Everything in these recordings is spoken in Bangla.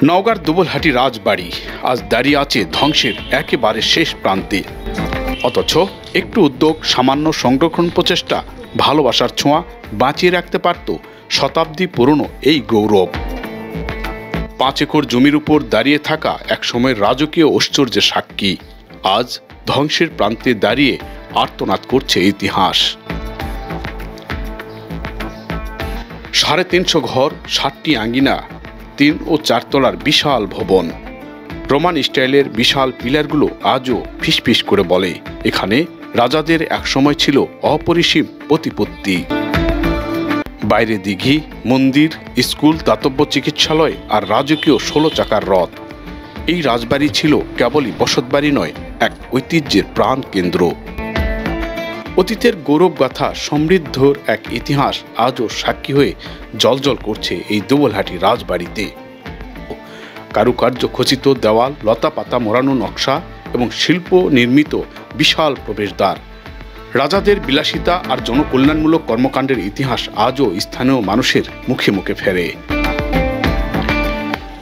নওগাঁর দুবলহাটি রাজবাড়ি আজ দাঁড়িয়ে আছে ধ্বংসের একেবারে শেষ প্রান্তে। অথচ একটু উদ্যোগ, সামান্য সংরক্ষণ প্রচেষ্টা, ভালোবাসার ছোঁয়া বাঁচিয়ে রাখতে পারত শতাব্দী পুরনো এই গৌরব। 5 একর জমির উপর দাঁড়িয়ে থাকা একসময়ের রাজকীয় ঐশ্বর্যের সাক্ষী আজ ধ্বংসের প্রান্তে দাঁড়িয়ে আর্তনাদ করছে ইতিহাস। 350 ঘর, 60টি আঙ্গিনা, 3 ও 4 তলার বিশাল ভবন। রোমান স্টাইলের বিশাল পিলারগুলো আজও ফিসফিস করে বলে, এখানে রাজাদের একসময় ছিল অপরিসীম প্রতিপত্তি। বাইরে দিঘি, মন্দির, স্কুল, দাতব্য চিকিৎসালয় আর রাজকীয় 16 চাকার রথ। এই রাজবাড়ি ছিল কেবলই বসতবাড়ি নয়, এক ঐতিহ্যের প্রাণ কেন্দ্র। অতীতের গৌরবগাথা সমৃদ্ধর এক ইতিহাস আজও সাক্ষী হয়ে জ্বলজ্বল করছে এই দুবলহাটি রাজবাড়িতে। কারুকার্য খচিত দেওয়াল, লতা পাতা মোড়ানো নকশা এবং শিল্প নির্মিত বিশাল প্রবেশদ্বার। রাজাদের বিলাসিতা আর জনকল্যাণমূলক কর্মকাণ্ডের ইতিহাস আজও স্থানীয় মানুষের মুখে মুখে ফেরে।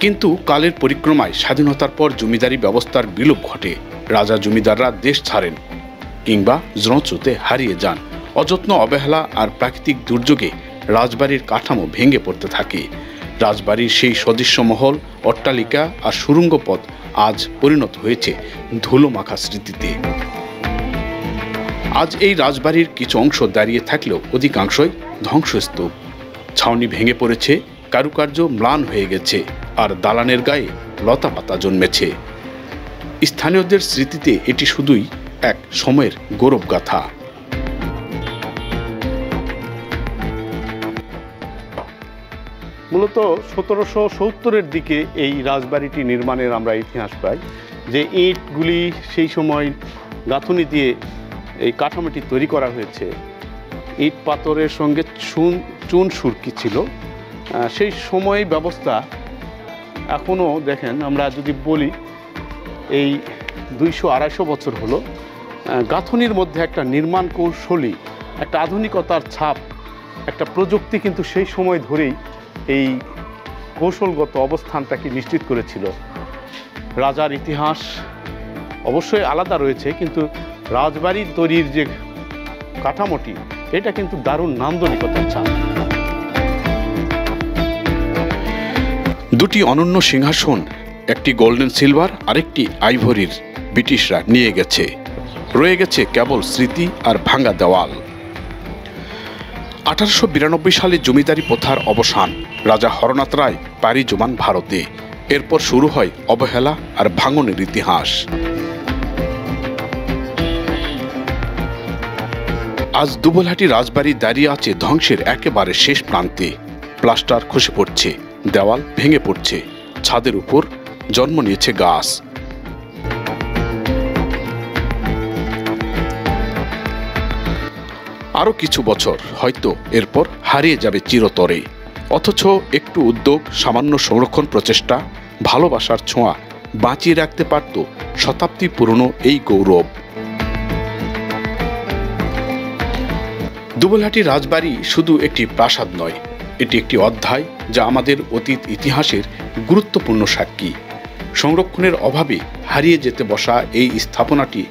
কিন্তু কালের পরিক্রমায় স্বাধীনতার পর জমিদারি ব্যবস্থার বিলোপ ঘটে। রাজা জমিদাররা দেশ ছাড়েন কিংবা জনস্রোতে হারিয়ে যান। অযত্ন, অবহেলা আর প্রাকৃতিক দুর্যোগে রাজবাড়ির কাঠামো ভেঙে পড়তে থাকে। রাজবাড়ির সেই সদৃশ্য মহল, অট্টালিকা আর সুড়ঙ্গ পথ আজ পরিণত হয়েছে ধুলোমাখা স্মৃতিতে। আজ এই রাজবাড়ির কিছু অংশ দাঁড়িয়ে থাকলেও অধিকাংশই ধ্বংসস্তূপ। ছাউনি ভেঙে পড়েছে, কারুকার্য ম্লান হয়ে গেছে আর দালানের গায়ে লতা পাতা জন্মেছে। স্থানীয়দের স্মৃতিতে এটি শুধুই এক সময়ের গৌরবগাথা। মূলত 1770-এর দিকে এই রাজবাড়িটি নির্মাণের আমরা ইতিহাস পাই, যে ইটগুলি সেই সময় গাঁথুনি দিয়ে এই কাঠামোটি তৈরি করা হয়েছে। ইট পাথরের সঙ্গে চুন সুরকি ছিল। সেই সময় ব্যবস্থা এখনও দেখেন, আমরা যদি বলি এই 200-250 বছর হলো, গাঁথুনির মধ্যে একটা নির্মাণ কৌশলী, একটা আধুনিকতার ছাপ, একটা প্রযুক্তি কিন্তু সেই সময় ধরেই এই কৌশলগত অবস্থানটাকে নিশ্চিত করেছিল। রাজার ইতিহাস অবশ্যই আলাদা রয়েছে, কিন্তু রাজবাড়ির তৈরির যে কাঠামোটি, এটা কিন্তু দারুণ নান্দনিকতার ছাপ। দুটি অনন্য সিংহাসন, একটি গোল্ডেন সিলভার, আরেকটি আইভরির, ব্রিটিশরা নিয়ে গেছে। রয়ে গেছে কেবল স্মৃতি আর ভাঙা দেওয়াল। 1892 সালে জমিদারি প্রথার অবসান। রাজা হরনাথ রায় পাড়ি জমান ভারতে। এরপর শুরু হয় অবহেলা আর ভাঙনের ইতিহাস। আজ দুবলহাটি রাজবাড়ি দাঁড়িয়ে আছে ধ্বংসের একেবারে শেষ প্রান্তে। প্লাস্টার খসে পড়ছে, দেওয়াল ভেঙে পড়ছে, ছাদের উপর জন্ম নিয়েছে গাছ। আরও কিছু বছর হয়তো এরপর হারিয়ে যাবে চিরতরে। অথচ একটু উদ্যোগ, সামান্য সংরক্ষণ প্রচেষ্টা, ভালোবাসার ছোঁয়া বাঁচিয়ে রাখতে পারত শতাব্দী পুরনো এই গৌরব। দুবলহাটি রাজবাড়ি শুধু একটি প্রাসাদ নয়, এটি একটি অধ্যায় যা আমাদের অতীত ইতিহাসের গুরুত্বপূর্ণ সাক্ষী। সংরক্ষণের অভাবে হারিয়ে যেতে বসা এই স্থাপনাটি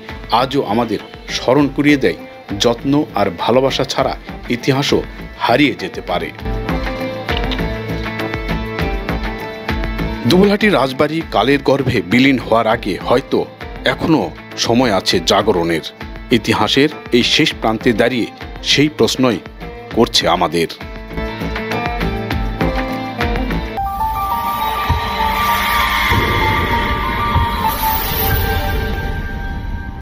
আজও আমাদের স্মরণ করিয়ে দেয়, যত্ন আর ভালোবাসা ছাড়া ইতিহাসও হারিয়ে যেতে পারে। দুবলহাটি রাজবাড়ি কালের গর্ভে বিলীন হওয়ার আগে হয়তো এখনো সময় আছে জাগরণের। ইতিহাসের এই শেষ প্রান্তে দাঁড়িয়ে সেই প্রশ্নই করছে আমাদের।